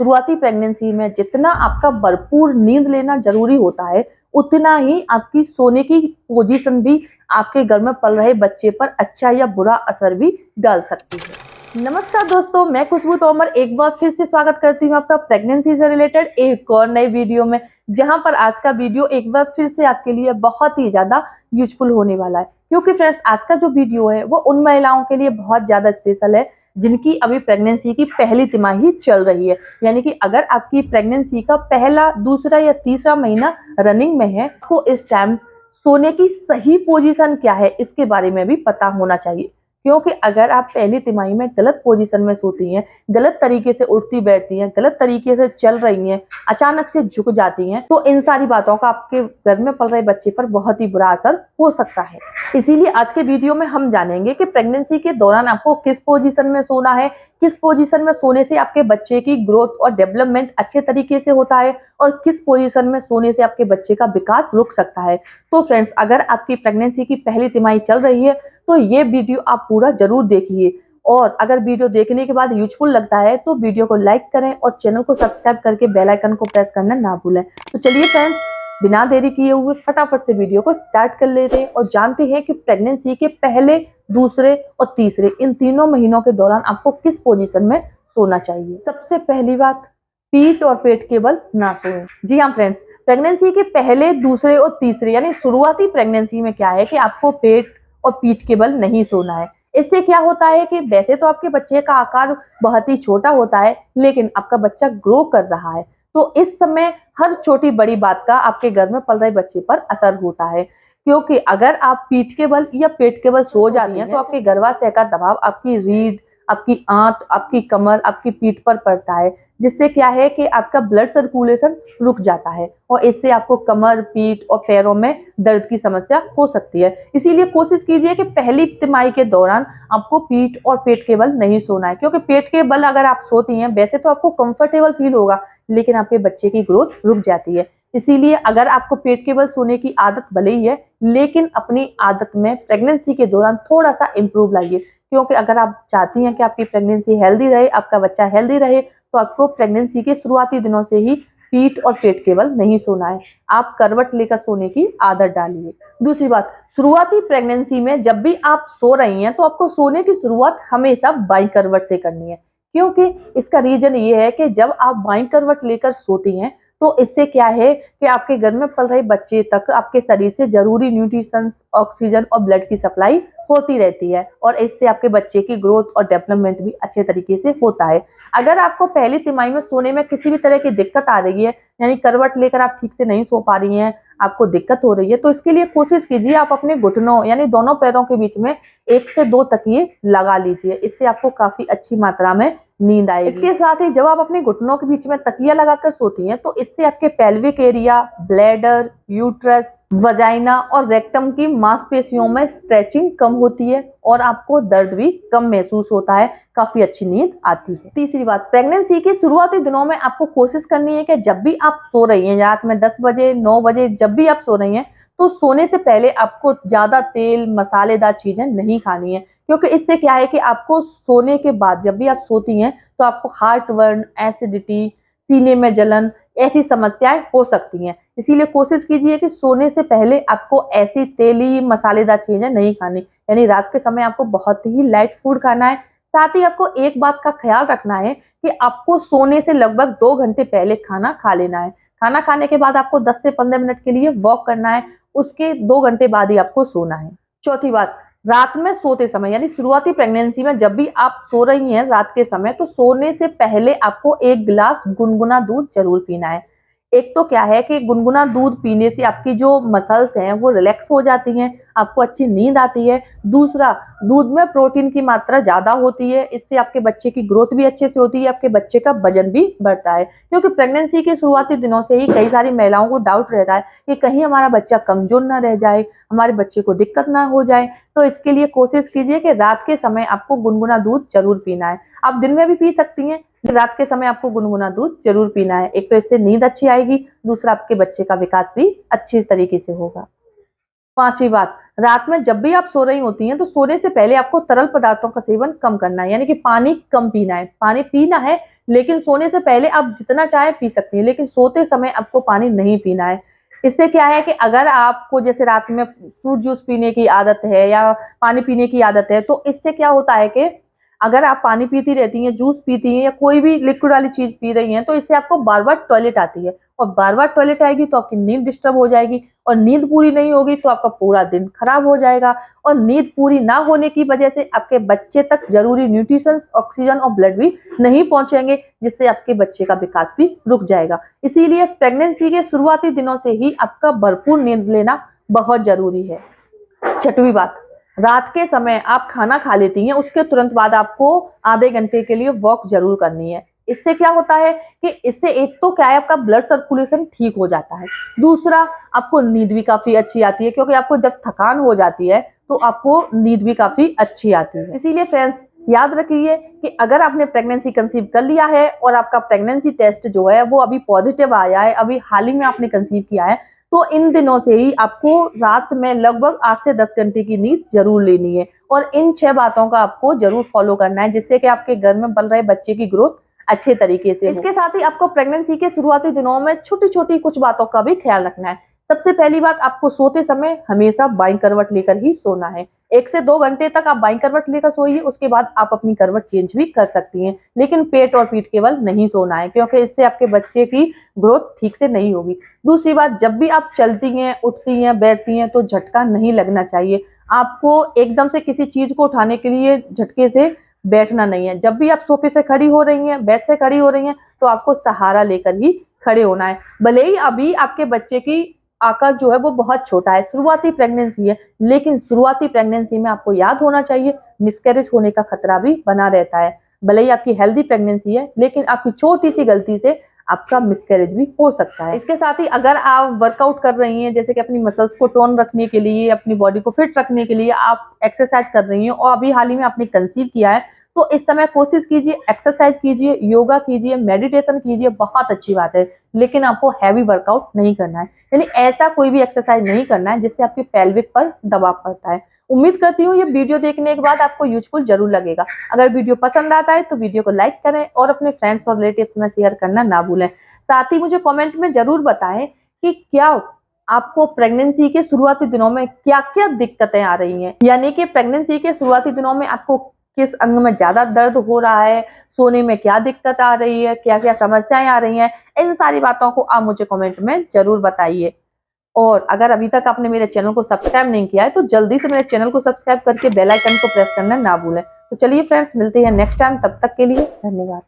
शुरुआती प्रेगनेंसी में जितना आपका भरपूर नींद लेना जरूरी होता है, उतना ही आपकी सोने की पोजीशन भी आपके घर में पल रहे बच्चे पर अच्छा या बुरा असर भी डाल सकती है। नमस्कार दोस्तों, मैं खुशबू तोमर एक बार फिर से स्वागत करती हूँ आपका प्रेगनेंसी से रिलेटेड एक और नए वीडियो में, जहां पर आज का वीडियो एक बार फिर से आपके लिए बहुत ही ज्यादा यूजफुल होने वाला है। क्योंकि फ्रेंड्स, आज का जो वीडियो है वो उन महिलाओं के लिए बहुत ज्यादा स्पेशल है जिनकी अभी प्रेगनेंसी की पहली तिमाही चल रही है। यानी कि अगर आपकी प्रेगनेंसी का पहला, दूसरा या तीसरा महीना रनिंग में है, आपको इस टाइम सोने की सही पोजीशन क्या है इसके बारे में भी पता होना चाहिए। क्योंकि अगर आप पहली तिमाही में गलत पोजीशन में सोती हैं, गलत तरीके से उठती बैठती हैं, गलत तरीके से चल रही हैं, अचानक से झुक जाती हैं, तो इन सारी बातों का आपके घर में पल रहे बच्चे पर बहुत ही बुरा असर हो सकता है। इसीलिए आज के वीडियो में हम जानेंगे कि प्रेगनेंसी के दौरान आपको किस पोजीशन में सोना है, किस पोजीशन में सोने से आपके बच्चे की ग्रोथ और डेवलपमेंट अच्छे तरीके से होता है, और किस पोजीशन में सोने से आपके बच्चे का विकास रुक सकता है। तो फ्रेंड्स, अगर आपकी प्रेगनेंसी की पहली तिमाही चल रही है तो ये वीडियो आप पूरा जरूर देखिए, और अगर वीडियो देखने के बाद यूजफुल लगता है तो वीडियो को लाइक करें और चैनल को सब्सक्राइब करके बेल आइकन को प्रेस करना ना भूलें। तो चलिए फ्रेंड्स, बिना देरी किए हुए फटाफट से वीडियो को स्टार्ट कर लेते हैं और जानते हैं कि प्रेगनेंसी के पहले, दूसरे और तीसरे इन तीनों महीनों के दौरान आपको किस पोजीशन में सोना चाहिए। सबसे पहली बात, पीठ और पेट के बल ना सोएं। जी हाँ फ्रेंड्स, प्रेगनेंसी के पहले, दूसरे और तीसरे यानी शुरुआती प्रेगनेंसी में क्या है कि आपको पेट और पीठ के बल नहीं सोना है। इससे क्या होता है कि वैसे तो आपके बच्चे का आकार बहुत ही छोटा होता है, लेकिन आपका बच्चा ग्रो कर रहा है, तो इस समय हर छोटी बड़ी बात का आपके घर में पल रहे बच्चे पर असर होता है। क्योंकि अगर आप पीठ के बल या पेट के बल सो जाती हैं तो आपके गर्भाशय का दबाव आपकी रीढ़, आपकी आंत, आपकी कमर, आपकी पीठ पर पड़ता है, जिससे क्या है कि आपका ब्लड सर्कुलेशन रुक जाता है और इससे आपको कमर, पीठ और पैरों में दर्द की समस्या हो सकती है। इसीलिए कोशिश कीजिए कि पहली तिमाही के दौरान आपको पीठ और पेट के बल नहीं सोना है। क्योंकि पेट के बल अगर आप सोती हैं, वैसे तो आपको कंफर्टेबल फील होगा, लेकिन आपके बच्चे की ग्रोथ रुक जाती है। इसीलिए अगर आपको पेट के बल सोने की आदत भले ही है, लेकिन अपनी आदत में प्रेगनेंसी के दौरान थोड़ा सा इंप्रूव लाइए। क्योंकि अगर आप चाहती हैं कि आपकी प्रेगनेंसी हेल्दी रहे, आपका बच्चा हेल्दी रहे, तो आपको प्रेगनेंसी के शुरुआती दिनों से ही पीठ और पेट के बल नहीं सोना है। आप करवट लेकर सोने की आदत डालिए। दूसरी बात, शुरुआती प्रेगनेंसी में जब भी आप सो रही हैं तो आपको सोने की शुरुआत हमेशा बाईं करवट से करनी है। क्योंकि इसका रीजन ये है कि जब आप बाईं करवट लेकर सोती हैं तो इससे क्या है कि आपके घर में पल रहे बच्चे तक आपके शरीर से जरूरी न्यूट्रिशन, ऑक्सीजन और ब्लड की सप्लाई होती रहती है, और इससे आपके बच्चे की ग्रोथ और डेवलपमेंट भी अच्छे तरीके से होता है। अगर आपको पहली तिमाही में सोने में किसी भी तरह की दिक्कत आ रही है, यानी करवट लेकर आप ठीक से नहीं सो पा रही हैं, आपको दिक्कत हो रही है, तो इसके लिए कोशिश कीजिए आप अपने घुटनों यानी दोनों पैरों के बीच में 1 से 2 तकिए लगा लीजिए। इससे आपको काफी अच्छी मात्रा में नींद आएगी। इसके साथ ही जब आप अपने घुटनों के बीच में तकिया लगाकर सोती हैं तो इससे आपके pelvic area, bladder, uterus, vagina और रेक्टम की मांसपेशियों में स्ट्रेचिंग कम होती है और आपको दर्द भी कम महसूस होता है, काफी अच्छी नींद आती है। तीसरी बात, प्रेगनेंसी के शुरुआती दिनों में आपको कोशिश करनी है कि जब भी आप सो रही हैं, रात में 10 बजे, 9 बजे जब भी आप सो रही हैं, तो सोने से पहले आपको ज्यादा तेल, मसालेदार चीजें नहीं खानी है। क्योंकि इससे क्या है कि आपको सोने के बाद जब भी आप सोती हैं तो आपको हार्ट बर्न, एसिडिटी, सीने में जलन, ऐसी समस्याएं हो सकती हैं। इसीलिए कोशिश कीजिए कि सोने से पहले आपको ऐसी तेली, मसालेदार चीजें नहीं खानी, यानी रात के समय आपको बहुत ही लाइट फूड खाना है। साथ ही आपको एक बात का ख्याल रखना है कि आपको सोने से लगभग 2 घंटे पहले खाना खा लेना है। खाना खाने के बाद आपको 10 से 15 मिनट के लिए वॉक करना है, उसके 2 घंटे बाद ही आपको सोना है। चौथी बात, रात में सोते समय यानी शुरुआती प्रेगनेंसी में जब भी आप सो रही हैं रात के समय, तो सोने से पहले आपको 1 गिलास गुनगुना दूध जरूर पीना है। एक तो क्या है कि गुनगुना दूध पीने से आपकी जो मसल्स हैं वो रिलैक्स हो जाती हैं, आपको अच्छी नींद आती है। दूसरा, दूध में प्रोटीन की मात्रा ज्यादा होती है, इससे आपके बच्चे की ग्रोथ भी अच्छे से होती है, आपके बच्चे का वजन भी बढ़ता है। क्योंकि प्रेगनेंसी के शुरुआती दिनों से ही कई सारी महिलाओं को डाउट रहता है कि कहीं हमारा बच्चा कमजोर ना रह जाए, हमारे बच्चे को दिक्कत ना हो जाए। तो इसके लिए कोशिश कीजिए कि रात के समय आपको गुनगुना दूध जरूर पीना है। आप दिन में भी पी सकती हैं, रात के समय आपको गुनगुना दूध जरूर पीना है। एक तो इससे नींद अच्छी आएगी, दूसरा आपके बच्चे का विकास भी अच्छी तरीके से होगा। पांचवी बात, रात में जब भी आप सो रही होती हैं तो सोने से पहले आपको तरल पदार्थों का सेवन कम करना है, यानी कि पानी कम पीना है। पानी पीना है, लेकिन सोने से पहले आप जितना चाहे पी सकती हैं, लेकिन सोते समय आपको पानी नहीं पीना है। इससे क्या है कि अगर आपको जैसे रात में फ्रूट जूस पीने की आदत है या पानी पीने की आदत है, तो इससे क्या होता है कि अगर आप पानी पीती रहती हैं, जूस पीती हैं या कोई भी लिक्विड वाली चीज पी रही हैं, तो इससे आपको बार बार टॉयलेट आती है, और बार बार टॉयलेट आएगी तो आपकी नींद डिस्टर्ब हो जाएगी, और नींद पूरी नहीं होगी तो आपका पूरा दिन खराब हो जाएगा, और नींद पूरी ना होने की वजह से आपके बच्चे तक जरूरी न्यूट्रिशन, ऑक्सीजन और ब्लड भी नहीं पहुंचेंगे, जिससे आपके बच्चे का विकास भी रुक जाएगा। इसीलिए प्रेगनेंसी के शुरुआती दिनों से ही आपका भरपूर नींद लेना बहुत जरूरी है। छठवीं बात, रात के समय आप खाना खा लेती हैं, उसके तुरंत बाद आपको आधे घंटे के लिए वॉक जरूर करनी है। इससे क्या होता है कि इससे एक तो क्या है, आपका ब्लड सर्कुलेशन ठीक हो जाता है, दूसरा आपको नींद भी काफी अच्छी आती है, क्योंकि आपको जब थकान हो जाती है तो आपको नींद भी काफी अच्छी आती है। इसीलिए फ्रेंड्स, याद रखिए कि अगर आपने प्रेगनेंसी कंसीव कर लिया है और आपका प्रेगनेंसी टेस्ट जो है वो अभी पॉजिटिव आया है, अभी हाल ही में आपने कंसीव किया है, तो इन दिनों से ही आपको रात में लगभग 8 से 10 घंटे की नींद जरूर लेनी है, और इन 6 बातों का आपको जरूर फॉलो करना है, जिससे कि आपके घर में बन रहे बच्चे की ग्रोथ अच्छे तरीके से हो। इसके साथ ही आपको प्रेगनेंसी के शुरुआती दिनों में छोटी छोटी कुछ बातों का भी ख्याल रखना है। सबसे पहली बात, आपको सोते समय हमेशा बाईं करवट लेकर ही सोना है। 1 से 2 घंटे तक आप बाईं करवट लेकर सोइए, उसके बाद आप अपनी करवट चेंज भी कर सकती हैं, लेकिन पेट और पीठ केवल नहीं सोना है, क्योंकि इससे आपके बच्चे की ग्रोथ ठीक से नहीं होगी। दूसरी बात, जब भी आप चलती हैं, उठती हैं, बैठती हैं, तो झटका नहीं लगना चाहिए। आपको एकदम से किसी चीज को उठाने के लिए झटके से बैठना नहीं है। जब भी आप सोफे से खड़ी हो रही हैं, बेड से खड़ी हो रही हैं, तो आपको सहारा लेकर ही खड़े होना है। भले ही अभी आपके बच्चे की आकार जो है वो बहुत छोटा है, शुरुआती प्रेगनेंसी है, लेकिन शुरुआती प्रेगनेंसी में आपको याद होना चाहिए मिसकैरेज होने का खतरा भी बना रहता है। भले ही आपकी हेल्दी प्रेगनेंसी है, लेकिन आपकी छोटी सी गलती से आपका मिसकैरेज भी हो सकता है। इसके साथ ही अगर आप वर्कआउट कर रही हैं, जैसे कि अपनी मसल्स को टोन रखने के लिए, अपनी बॉडी को फिट रखने के लिए आप एक्सरसाइज कर रही हैं, और अभी हाल ही में आपने कंसीव किया है, तो इस समय कोशिश कीजिए, एक्सरसाइज कीजिए, योगा कीजिए, मेडिटेशन कीजिए, बहुत अच्छी बात है, लेकिन आपको हैवी वर्कआउट नहीं करना है। यानी ऐसा कोई भी एक्सरसाइज नहीं करना है जिससे आपकी पेल्विक पर दबाव पड़ता है। उम्मीद करती हूँ ये वीडियो देखने के बाद आपको यूजफुल जरूर लगेगा। अगर वीडियो पसंद आता है तो वीडियो को लाइक करें और अपने फ्रेंड्स और रिलेटिव्स में शेयर करना ना भूलें। साथ ही मुझे कमेंट में जरूर बताएं कि क्या आपको प्रेगनेंसी के शुरुआती दिनों में क्या क्या दिक्कतें आ रही हैं, यानी कि प्रेगनेंसी के शुरुआती दिनों में आपको किस अंग में ज्यादा दर्द हो रहा है, सोने में क्या दिक्कत आ रही है, क्या क्या समस्याएं आ रही हैं। इन सारी बातों को आप मुझे कमेंट में जरूर बताइए। और अगर अभी तक आपने मेरे चैनल को सब्सक्राइब नहीं किया है तो जल्दी से मेरे चैनल को सब्सक्राइब करके बेल आइकन को प्रेस करना ना भूलें। तो चलिए फ्रेंड्स, मिलते हैं नेक्स्ट टाइम, तब तक के लिए धन्यवाद।